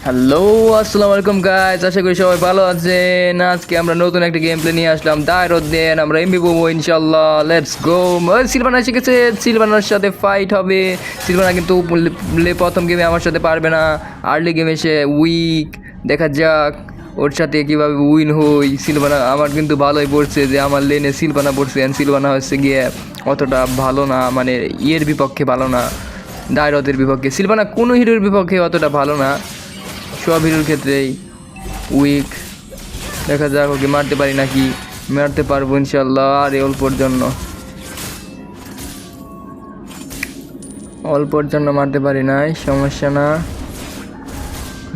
Hello, আসসালামু আলাইকুম guys, আশা করি সবাই ভালো আছেন। আজকে আমরা নতুন একটা গেম প্লে নিয়ে আসলাম দায়রুদ্দিন। আমরা এমবি পাবো ইনশাল্লাহ। Let's go. সিলভানা এসে গেছে, সিলভানার সাথে ফাইট হবে। সিলভানা কিন্তু প্রথম গেমে আমার সাথে পারবে না, আর্লি গেমে এসে উইক। দেখা যাক ওর সাথে কীভাবে উইন হই। সিলভানা আমার কিন্তু ভালোই পড়ছে যে আমার লেনে সিলভানা পড়ছে, অ্যান্ড সিলভানা হচ্ছে গিয়ে অতটা ভালো না, মানে ইয়ের বিপক্ষে ভালো না, দায়রদের বিপক্ষে। সিলভানা কোনো হিরোর বিপক্ষে অতটা ভালো না, সব হিরোর ক্ষেত্রেই উইক। দেখা যাক ওকে মারতে পারি নাকি। মারতে পারবো ইনশাল্লাহ। আর অল্পর জন্য মারতে পারি নাই, সমস্যা না,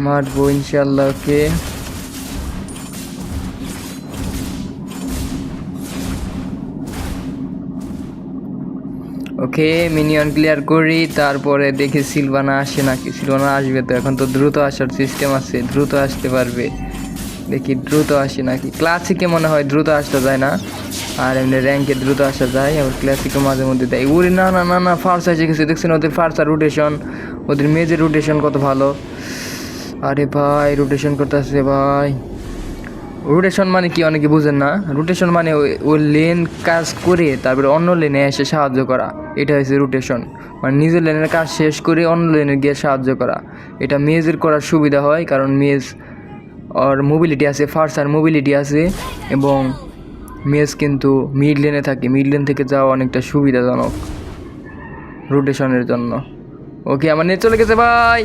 মারবো ইনশাল্লাহ ওকে। ওকে, মিনিয়ন ক্লিয়ার করি, তারপরে দেখি সিলভানা আসে নাকি। সিলভানা আসবে তো, এখন তো দ্রুত আসার সিস্টেম আছে, দ্রুত আসতে পারবে। দেখি দ্রুত আসে নাকি। ক্লাসিকে মনে হয় দ্রুত আসতে যায় না, আর এমনি র্যাঙ্কে দ্রুত আসা যায়, আবার ক্লাসিকে মাঝে মধ্যে দেয়। উড়ি না না না না, ফার্স্ট এসে গেছে। দেখছেন ওদের ফার্স্ট আর রোটেশন, ওদের মেজের রোটেশন কত ভালো। আরে ভাই রোটেশন করতেছে ভাই। রোটেশন মানে কি অনেকে বুঝেন না। রোটেশন মানে ওই লেন কাজ করে তারপরে অন্য লেনে এসে সাহায্য করা, এটা হচ্ছে রোটেশন। মানে নিজের লেনের কাজ শেষ করে অন্য লেনে গিয়ে সাহায্য করা। এটা মেজের করার সুবিধা হয়, কারণ মেজ আর মোবিলিটি আছে, ফার্স্ট আর মোবিলিটি আছে, এবং মেজ কিন্তু মিড লেনে থাকে। মিড লেন থেকে যাওয়া অনেকটা সুবিধাজনক রোটেশনের জন্য। ওকে, আমার নেট চলে গেছে ভাই।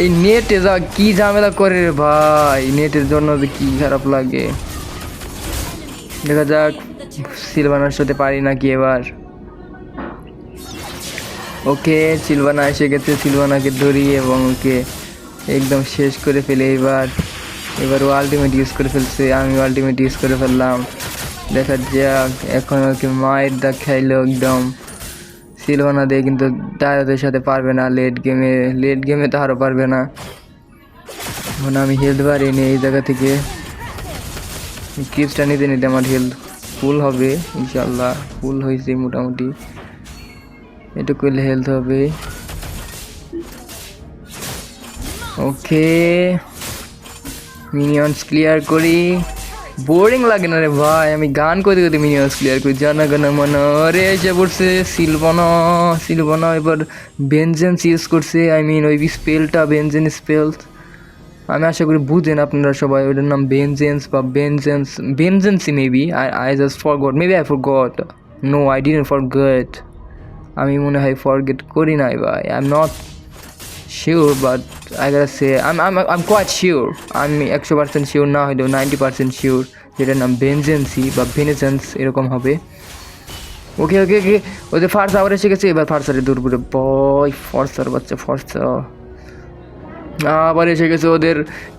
এই নেটে যা কি ঝামেলা করে রে ভাই, নেটের জন্য যে কী খারাপ লাগে। দেখা যাক সিলভানার সাথে পারি নাকি এবার। ওকে, সিলভানা এসে গেছে, সিলভানাকে ধরি এবং ওকে একদম শেষ করে ফেলে। এবার ও আলটিমেট ইউজ করে ফেলছে, আমি আলটিমেট ইউজ করে ফেললাম। দেখা যাক, এখন ওকে মায়ের দাগ খাইলো একদম। সিলভানা দিয়ে কিন্তু দায়দের সাথে পারবে না লেট গেমে তো আরও পারবে না। এখন আমি হেলথ বাড়িনি এই জায়গা থেকে। ক্রিপসটা নিতে নিতে আমার হেলথ ফুল হবে ইনশাল্লাহ। ফুল হয়েছে মোটামুটি, এটুকু করলে হেলথ হবে। ওকে, মিনিয়ন্স ক্লিয়ার করি। বোরিং লাগে না রে ভাই, আমি গান করতে করতে মিনিয়ন্স ক্লিয়ার করি। জানা গানা মানা। আরে এসে পড়ছে সিলভানা এবার ভেনজেন্স ইউজ করছে। আই মিন ওই স্পেলটা ভেনজেন্স স্পেল, আমি আশা করি বুঝেন আপনারা সবাই। ওটার নাম ভেনজেন্স বা vengeance maybe. I just forgot, maybe I forgot. No, I didn't forget. আমি মনে হয় ফরগেট করি নাই ভাই। I am not sure, but I gotta say I'm quite sure. আমি 100% শিওর না হলেও 90% শিওর, যেটার নাম ভেনজেন্সি বা ভেনেজেন্স এরকম হবে। ওকে ওকে ওকে, ওদের ফার্স্ট আবার এসে গেছে। এবার ফার্স্টারে দূর করে বয়, ফর্সার বাচ্চা ফর্সা আবার এসে গেছে। ওদের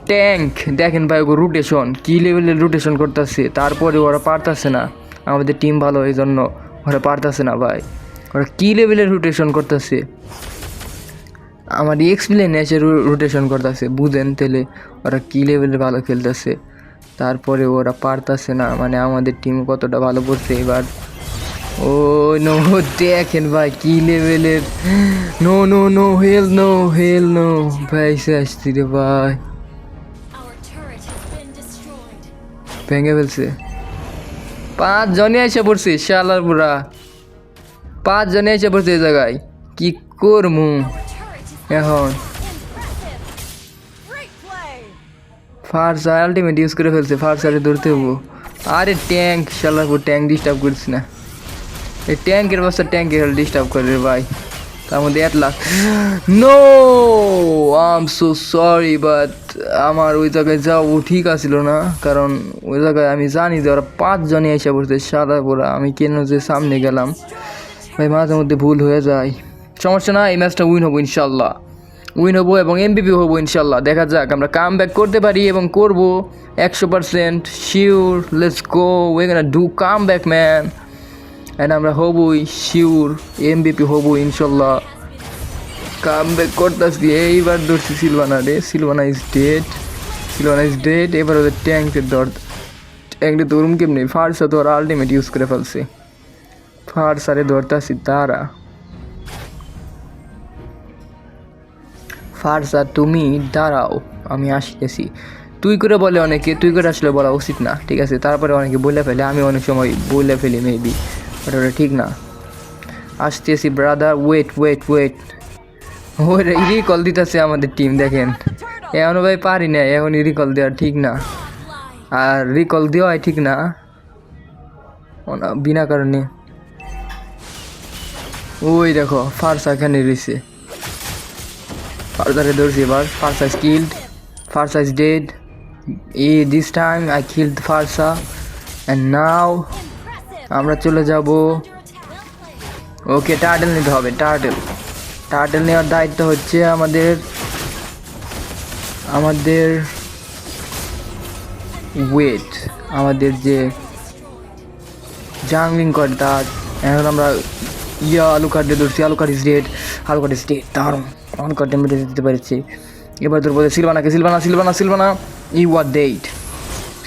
ট্যাঙ্ক দেখেন ভাই, ওকে রোটেশন কী লেভেলের রোটেশন করতেছে, তারপরে ওরা পারতেছে না। আমাদের টিম ভালো, এই জন্য ওরা পারতেছে না ভাই। ওরা কী লেভেলের রোটেশন করতেছে, আমার এক্সপ্লেন এসে রোটেশন করতেছে, বুঝেন তেলে ওরা কী লেভেলে ভালো খেলতেছে। তারপরে ওরা পারতেছে না, মানে আমাদের টিম কতটা ভালো পড়ছে এবার। ও নো, দেখেন ভাই কী লেভেলের। নো নো নো, হেল নো ভাই, সে আসছি রে ভাই, ভেঙে ফেলছে। 5 জনে এসে পড়ছে শালার পুরা, 5 জনে এসে পড়ছে এই জায়গায়। কি করমু এখন? ফার্সার আলটিমেট ইউজ করে ফেলছে, ফার্সারে ধরতে হবো। আরে ট্যাঙ্ক, শালার ট্যাঙ্ক ডিস্টার্ব করছি না। এই ট্যাঙ্কের বস্তা ট্যাঙ্কে ডিস্টার্ব করে রে ভাই, তার মধ্যে 1 lakh. No, I am so sorry, but আমার ওই জায়গায় যাওয়া ঠিক আছিল না, কারণ ওই জায়গায় আমি জানি যে ওরা 5 জনে এসে পড়ছে সাদা পোড়া। আমি কেন যে সামনে গেলাম ভাই, মাঝে মধ্যে ভুল হয়ে যায়। সমস্যা না, এই ম্যাচটা উইন হবো ইনশাল্লাহ, উইন হবো এবং এমবিপি হবো ইনশাল্লাহ। দেখা যাক আমরা কাম ব্যাক করতে পারি এবং করবো 100% sure. Let's go, we gonna do come back man, and আমরা হবই শিওর এমবিপি হবো ইনশাল্লাহ। কাম ব্যাক করতেছি, এইবার ধরছি সিলভানা রে। সিলভানা ইজ ডেড। এবার ওদের ট্যাঙ্কের ট্যাঙ্কে ধরুন কেমনি। ফার্স্ট তো ওরা আলটিমেট ইউজ করে ফেলছে, ফার্স্ট আরে ধরতেছি তারা। ফারসা তুমি দাঁড়াও, আমি আসতেছি। তুই করে বলে অনেকে, তুই করে আসলে বলা উচিত না, ঠিক আছে? তারপরে অনেকে বলে ফেলে, আমি অনেক সময় বলে ফেলি মেবি, বাট ওটা ঠিক না। আসতেছি ব্রাদার, ওয়েট ওয়েট ওয়েট। ওই রিকল দিতেছে আমাদের টিম, দেখেন এখনও ভাই পারি না, এখন রিকল দেওয়া ঠিক না, আর রিকল দেওয়াই ঠিক না বিনা কারণে। ওই দেখো ফারসা এখানে রয়েছে, ফারসারে ধরছি এবার। Pharsa skilled, Pharsa is dead. This time I killed Pharsa and now আমরা চলে যাব। ওকে, টার্টেল নিতে হবে, টার্টেল। টার্টেল নেওয়ার দায়িত্ব হচ্ছে আমাদের ওয়েট, আমাদের যে জাংলিং করে তার। এখন আমরা আলুকার দিয়ে ধরছি, Alucard is dead, Alucard is dead. দারুণ আলুকার মেরে দিতে পেরেছি। এবার তোর বলতে সিলভানাকে, Silvanna Silvanna Silvanna you are dead,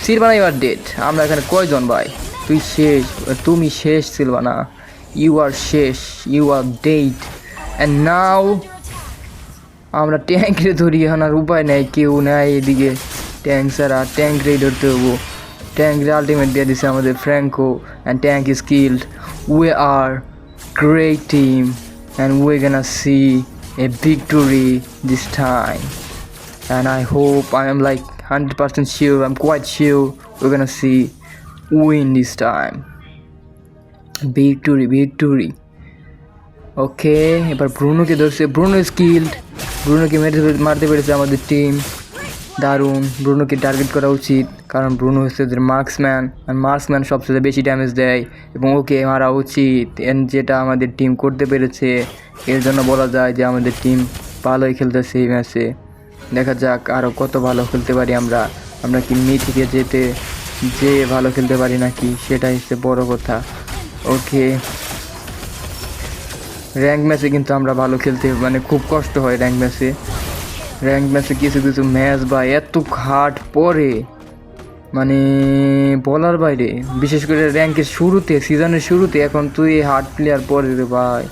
Silvanna you are dead. আমরা এখানে কয়জন ভাই? তুই শেষ, তুমি শেষ সিলভানা, ইউ আর শেষ, you are dead. And now আমরা ট্যাঙ্করে ধরি, এখন আর উপায় নেই, কেউ নেই এদিকে ট্যাঙ্ক ছাড়া, ট্যাঙ্করেই ধরতে হবো। ট্যাঙ্করে আলটিমেট দিয়ে দিছে আমাদের Franco, and tank is killed. We are great team and we're gonna see a victory this time, and I hope, I am like 100% sure, I'm quite sure we're gonna see win this time. Victory. ওকে, এবার ব্রুনোকে ধরছে, Bruno skilled, ব্রুনোকে মারতে পেরেছে আমাদের team. দারুণ, ব্রুনোকে target করা উচিত, কারণ Bruno হচ্ছে ওদের মার্কসম্যান, আর মার্কসম্যান সবচেয়ে বেশি ড্যামেজ দেয়, এবং ওকে মারা উচিত। যেটা আমাদের টিম করতে পেরেছে, এর জন্য বলা যায় যে আমাদের টিম ভালোই খেলতেছে এই ম্যাচে। দেখা যাক আরও কত ভালো খেলতে পারি আমরা কি থেকে যে ভালো খেলতে পারি নাকি, সেটাই হচ্ছে বড় কথা। ওকে, র্যাঙ্ক ম্যাচে কিন্তু আমরা ভালো খেলতে মানে খুব কষ্ট হয় র্যাঙ্ক ম্যাচে কিছু ম্যাচ বা এত ঘাট পরে মানে বলার বাইরে, বিশেষ করে র্যাঙ্কের শুরুতে, সিজনের শুরুতে। এখন তুই হার্ড প্লেয়ার পরে রে ভাই,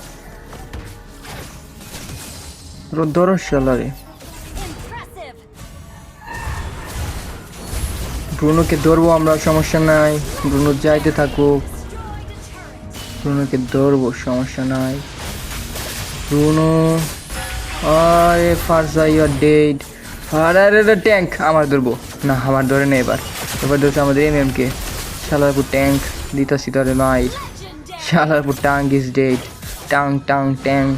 ধরস সালারে। ব্রুনোকে ধরবো আমরা, সমস্যা নাই, ব্রুনো যাইতে থাকুক, ব্রুনোকে ধরবো, সমস্যা নাই। ব্রুনো, আরে ফারসা ইউ আর ডেড। আরে ট্যাঙ্ক আমার ধরবো না, আমার ধরে নেই, এবার ধরছে আমাদের কে। শালারপুর ট্যাঙ্ক দিতাছি তোরে মাইর, শালারপুর tank is dead. Tank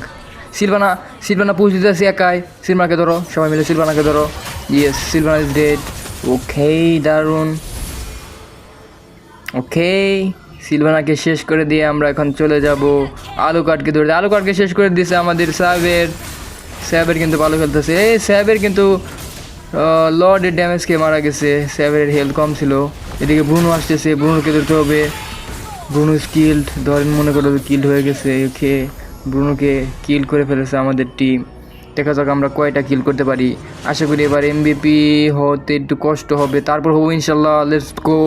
Silvanna push দিতেছি একাই। সিলভানাকে ধরো, সবাই মিলে সিলভানাকে ধরো। Yes, Silvanna is dead. Okay, দারুণ। ওকে, সিলভানাকে শেষ করে দিয়ে আমরা এখন চলে যাব আলুকার্ডকে ধরে। আলুকার্ডকে শেষ করে দিয়েছে আমাদের স্যাবের কিন্তু ভালো খেলতেছে। এই স্যাবের কিন্তু লর্ডের ড্যামেজকে মারা গেছে, স্যাবের হেলথ কম ছিল। এদিকে ব্রুনো আসতেছে, ব্রুনোকে ধরতে হবে। ব্রুনো স্কিল্ড, ধরেন মনে করো কিল্ড হয়ে গেছে। ওকে, ব্রুনোকে কিল করে ফেলেছে আমাদের টিম। দেখা যাক আমরা কয়টা কিল করতে পারি। আশা করি এবার MVP হতে একটু কষ্ট হবে, তারপর হবো ইনশাল্লাহ। লেটস গো,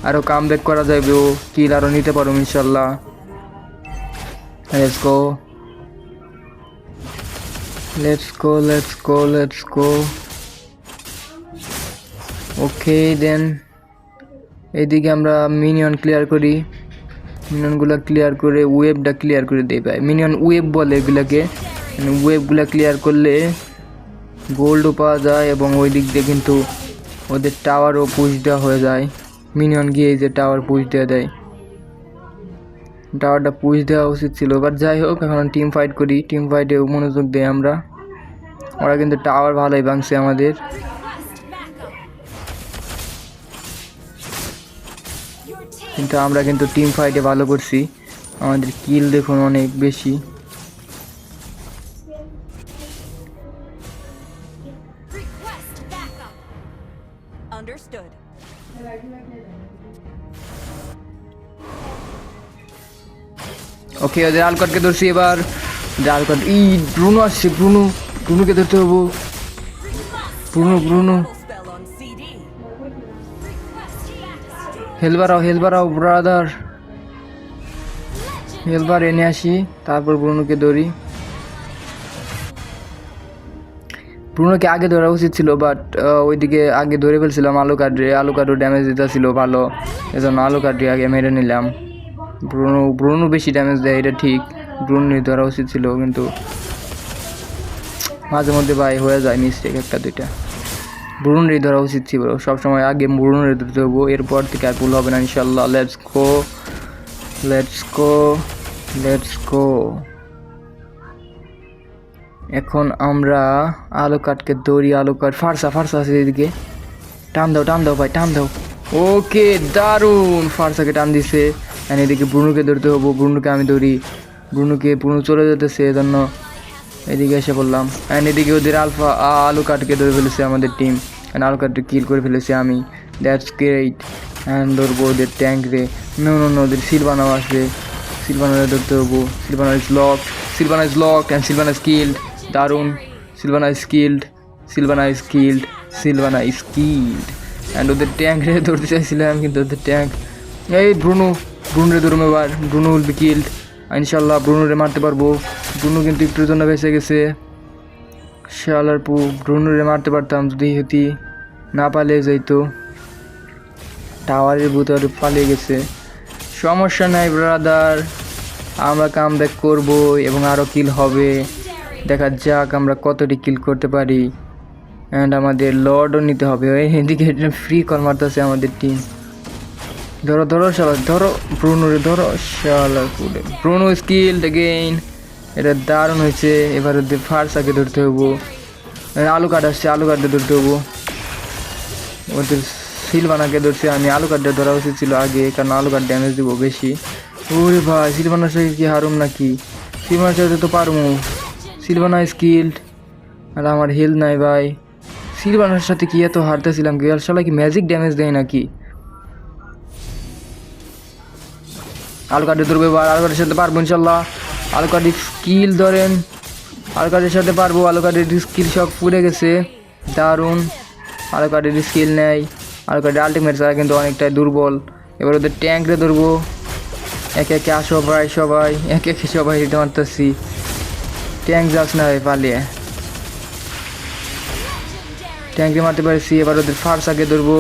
আরও কাম ব্যাক করা যাবে, কিল আরও নিতে পারবো ইনশাল্লাহ। Let's go. ওকে দেন, এইদিকে আমরা মিনিয়ন ক্লিয়ার করি, মিনিয়নগুলো ক্লিয়ার করে ওয়েবটা ক্লিয়ার করে দিই ভাই। মিনিয়ন ওয়েব বলে এগুলাকে, ওয়েবগুলো ক্লিয়ার করলে গোল্ডও পাওয়া যায়, এবং ওই দিক দিয়ে কিন্তু ওদের টাওয়ারও পুশ দেওয়া হয়ে যায়। মিনিয়ন গিয়ে যে টাওয়ার পুশ দেওয়া দেয়, টাওয়ারটা পুশ দেওয়া উচিত ছিল, বাট যাই হোক, এখন টিম ফাইট করি, টিম ফাইটে মনোযোগ দেয় আমরা। ওরা কিন্তু টাওয়ার ভালোই ভাঙছে আমাদের। কিন্তু আমরা কিন্তু টিম ফাইটে ভালো করছি, আমাদের কিল দেখুন অনেক বেশি। ওকে, ওদের আলকাটকে ধরছি এবার। আলকাট, ব্রুনো আসছে, ব্রুনোকে ধরতে হবো। ব্রুনো হেলবারাও ব্রাদার, হেলবার এনে আসি, তারপর ব্রুনোকে ধরি। ব্রুনোকে আগে ধরা উচিত ছিল, বাট ওইদিকে আগে ধরে ফেলছিলাম আলুকার্ডও ড্যামেজ দিতেছিল ভালো, এজন্য আলুকার্ডই আগে মেরে নিলাম। ব্রুনো বেশি ড্যামেজ দেয়, এটা ঠিক, ব্রুনোই ধরা উচিত ছিল, কিন্তু মাঝে মধ্যে ভাই হয়ে যায় মিস্টেক একটা দুইটা। ব্রুনোরই ধরা উচিত ছিল সবসময়, আগে ব্রুনোরে ধরতে হবো, এরপর থেকে আর ভুল হবে না ইনশাল্লাহ। Let's go let's go let's go. এখন আমরা আলুকার্ডকে দৌড়ি, আলুকার্ড ফার্সা আছে এদিকে, টান দাও ভাই, টান দাও। ওকে, দারুণ, ফার্সাকে টান দিছে। অ্যান্ড এদিকে ব্রুনোকে ধরতে হবো, ব্রুনোকে আমি ধরি, ব্রুনো চলে যেতেছে, এজন্য এদিকে এসে পড়লাম। অ্যান্ড এদিকে ওদের আলুকার্ডকে ধরে ফেলেছে আমাদের টিম, অ্যান্ড আলুকার্ডকে কিল করে ফেলেছি আমি, দ্যাটস গ্রেট। অ্যান্ড ধরবো ওদের ট্যাঙ্ক রে, নো ওদের সিলভানাও আসবে, সিলভানারে ধরতে হবো। Silvanna is locked and Silvanna is killed, দারুণ, সিলভানা ইজ কিল্ড। অ্যান্ড ওদের ট্যাঙ্ক রে ধরতে চাইছিলাম, কিন্তু ওদের ট্যাঙ্ক, এই ব্রুনোরে ধরুম এবার, ব্রুনো উইল বি কিল্ড ইনশাল্লাহ। ব্রুনোরে মারতে পারবো, ব্রুনো কিন্তু একটুর জন্য বেঁচে গেছে। শালার ব্রুনোরে মারতে পারতাম যদি হতি, না পালিয়ে যাইতো, টাওয়ারের ভিতরে পালিয়ে গেছে। সমস্যা নাই ব্রাদার, আমরা কামব্যাক করব এবং আরও কিল হবে, দেখা যাক আমরা কতটি কিল করতে পারি। অ্যান্ড আমাদের লর্ডও নিতে হবে। এদিকে ফ্রি কল মারতেছে আমাদের টিম, ধরো শালা, ধরো ব্রুনোরে, ধরো শালার পুরে। ব্রুনো স্কিল্ড এগেইন, এটা দারুণ হয়েছে। এবার ওদের ফার্সাকে ধরতে হবো, আলুকার্ড আসছে, আলুকার্ডে ধরতে হবো। ওদের সিলভানাকে ধরছে আমি, আলুকার্ডে ধরা উচিত ছিল আগে, কারণ আলুকার্ড ড্যামেজ দেবো বেশি। ওরে ভাই, সিলভানার সাথে কি হারুম নাকি? সিলভানার সাথে তো পারবো, সিলভানা স্কিল্ড, আর আমার হেলথ নাই ভাই। সিলভানার সাথে কি এত হারতেছিলাম কি? আর শালা কি ম্যাজিক ড্যামেজ দেয় নাকি? আলুকার্ডে ধরবে এবার, আলুকার্ডের সাথে পারবো ইনশাল্লাহ। আলুকার্ডের স্কিল ধরেন, আলুকার্ডের সাথে পারবো, আলুকার্ডের স্কিল সব পুড়ে গেছে, দারুণ। আলুকার্ডের স্কিল নেই, আলুকার্ডের আলটিমেট ছাড়া কিন্তু অনেকটাই দুর্বল। এবার ওদের ট্যাঙ্করে ধরবো, একে একে আসো ভাই সবাই, একে একে সবাই হিটে মারতেছি, ট্যাঙ্ক যাস না ভাই পালিয়ে, ট্যাঙ্কে মারতে পারছি। এবার ওদের ফার্সাকে ধরবো,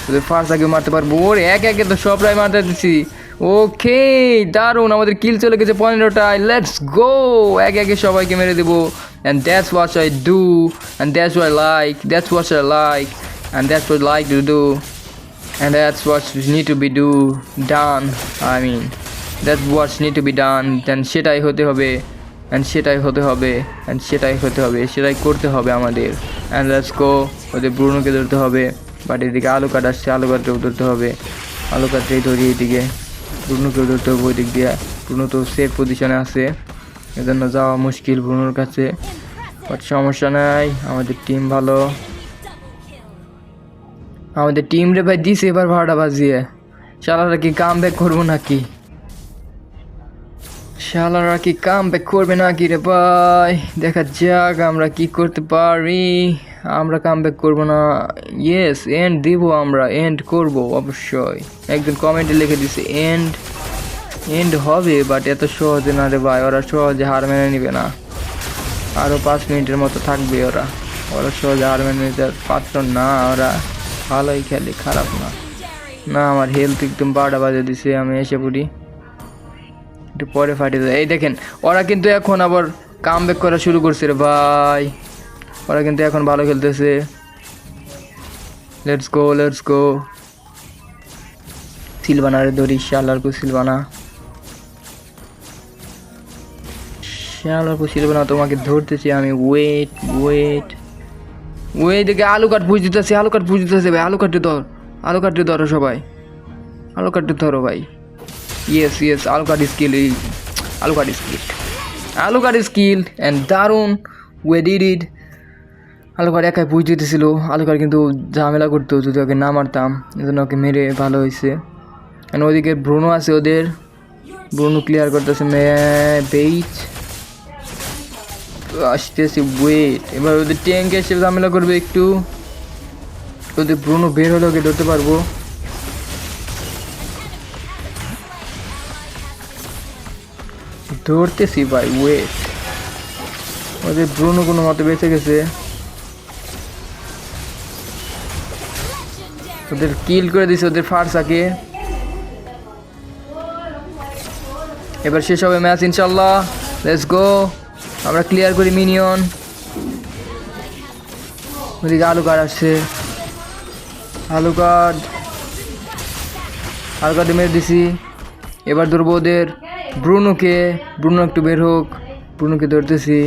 ওদের ফার্সাকে মারতে পারবো, ওর একে একে তো সবরাই মারতে দিচ্ছি। ওকে, দারুণ, আমাদের কিল চলে গেছে 15টায়, লেটস গো, একে একে সবাইকে মেরে দেবো। And that's what I do, and that's what I like, and that's what like to do, and that's what need to be done, that's what need to be done. Then সেটাই হতে হবে, সেটাই করতে হবে আমাদের। অ্যান্ড লেটস গো, ওদের ব্রুনোকে ধরতে হবে, বাট এদিকে আলুকার্ড আসছে, আলুকার্ডকেও ধরতে হবে, আলুকার্ডটাই ধরি এদিকে, ব্রুনোকেও ধরতে হবে ওই দিক দিয়ে। ব্রুনো তো সেফ পজিশনে আছে, এজন্য যাওয়া মুশকিল ব্রুনোর কাছে, বাট সমস্যা নাই, আমাদের টিম ভালো, আমাদের টিম রে ভাই দিছে এবার 12টা বাজিয়ে। শালারা কি কাম ব্যাক করবো নাকি? করবে নাকি রে ভাই? দেখা যাক আমরা কি করতে পারি। আমরা কাম ব্যাক করবো না, ইয়েস, এন্ড দিব, আমরা এন্ড করব অবশ্যই। একজন কমেন্টে লিখে দিছে এন্ড হবে, বাট এত সহজে না রে ভাই, ওরা সহজে হার মেনে নিবে না, আরও 5 মিনিটের মতো থাকবে ওরা সহজে হার মেনে নিতে পারত না, ওরা ভালোই খেলে, খারাপ না। আমার হেলথ একদম 12টা বাজে দিছে, আমি এসে পড়ি, একটু পরে ফাটিয়ে দেয়। এই দেখেন, ওরা কিন্তু এখন আবার কাম ব্যাক করা শুরু করছে রে ভাই, ওরা কিন্তু এখন ভালো খেলতেছে। Let's go. সিলভানারে ধরি, শালারকু সিলভানা, তোমাকে ধরতেছি আমি, ওয়েট। দেখে আলুকার্ড পুজ দিতেছে ভাই, আলুকার্ডে ধরো সবাই, আলুকার্ডে ধরো ভাই। ইয়েস, আলুকার্ড স্কিল অ্যান্ড দারুণ, ওয়ে ডিড ইট। আলুকার্ড একাই পুজ দিতেছিল, আলুকার্ড কিন্তু ঝামেলা করতো যদি ওকে না মারতাম, এজন্য ওকে মেরে ভালো হয়েছে। অ্যান্ড ওইদিকে ব্রুনো আছে, ওদের ব্রুনো ক্লিয়ার করতেছে বেইচ, আসতেছি, ওয়েট। এবার ওদের ট্যাঙ্কে এসে ঝামেলা করবে একটু, ওদের ব্রুনো বের হলে ওকে ধরতে পারবো। ধরতেছি ভাই, ওয়েট। ওদের ব্রুনো কোনো মতে বেঁচে গেছে, ওদের কিল করে দিছে ওদের ফার্সাকে। এবার শেষ হবে ম্যাচ ইনশাল্লাহ। লেটস গো, আমরা ক্লিয়ার করি মিনিয়ন। ওদিকে আলুকার্ড আসছে, আলুকার্ড মেরে দিছি। এবার ধরবো ওদের ব্রুনোকে, ব্রুনো একটু বের হোক, ব্রুনোকে ধরতেছি।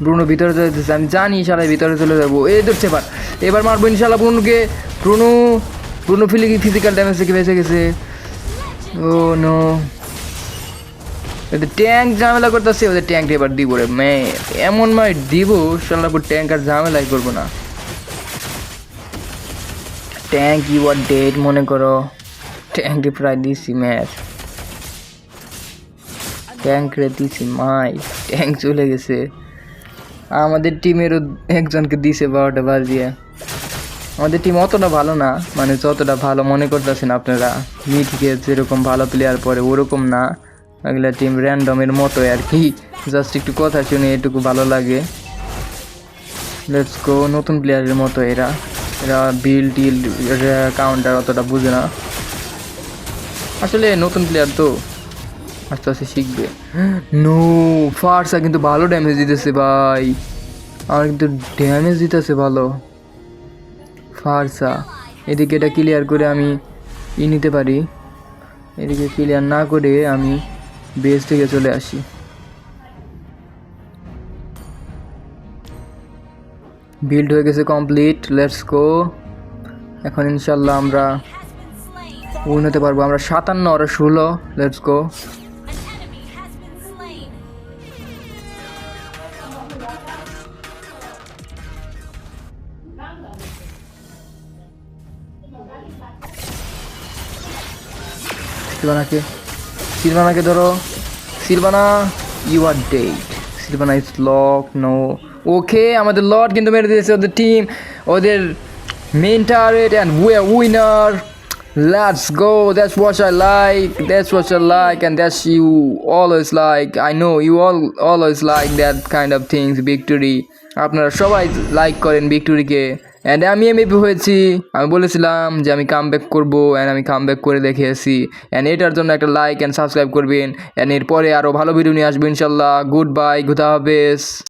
ব্রুনো ভিতরে চলে যেতেছে, আমি জানি ইনশাল্লাহ ভিতরে চলে যাবো। এই ধরছে এবার মারবো ইনশাল্লাহ ব্রুনোকে। ব্রুনো ফিজিক্যাল ড্যামেজ থেকে বেঁচে গেছে। ও নো, ওদের ট্যাঙ্ক ঝামেলা করতেছে, ওদের ট্যাঙ্কটা এবার দিব রে মে, এমন মাই দিব শালাপুর ট্যাঙ্ক আর ঝামেলাই করবো না। ট্যাঙ্ক ইউ আর ডেড মনে করো, ট্যাঙ্কে প্রায় দিছি ম্যাচ, ট্যাঙ্ক রে দিছি মাই, ট্যাঙ্ক চলে গেছে। আমাদের টিমেরও একজনকে দিছে 12টা বাজিয়ে। আমাদের টিম অতটা ভালো না, মানে যতটা ভালো মনে করতেছেন আপনারা। মিথিকে যেরকম ভালো প্লেয়ার পরে ওরকম না, এগুলা টিম র্যান্ডমের মতো আর কি, জাস্ট একটু কথা শুনে এটুকু ভালো লাগে। লেটস গো, নতুন প্লেয়ারের মতো এরা বিল টিল কাউন্টার অতটা বুঝে না, আসলে নতুন প্লেয়ার তো আস্তে আস্তে শিখবে। নো, ফার্সা কিন্তু ভালো ড্যামেজ দিতেছে ভাই, আমার কিন্তু ড্যামেজ দিতেছে ভালো ফার্সা। এদিকে এটা ক্লিয়ার করে আমি নিতে পারি, এদিকে ক্লিয়ার না করে আমি বেস থেকে চলে আসি। বিল্ড হয়ে গেছে কমপ্লিট, লেটস গো। এখন ইনশাল্লাহ আমরা উইন হতে পারবো। আমরা 57 আর 16, লেটস গো। সিলভানাকে ধরো, Silvanna you are dead, Silvanna is lock. No, okay আমাদের লর্ড কিন্তু মেরে দিয়েছে ওদের টিম, ওদের main target, and we are winner. Let's go, that's what I like, that's what I like, and that's you always like. I know you all always like that kind of things, victory. আপনারা সবাই like করেন ভিক্টোরিকে, and আমি MAP হয়েছি। আমি বলেছিলাম যে আমি come back করবো, অ্যান্ড আমি কাম ব্যাক করে দেখিয়েছি। অ্যান্ড এটার জন্য একটা লাইক অ্যান্ড সাবস্ক্রাইব করবেন, অ্যান্ড এরপরে আরও ভালো ভিডিও নিয়ে আসবো ইনশাল্লাহ। গুড বাই, খুদা হাফেজ।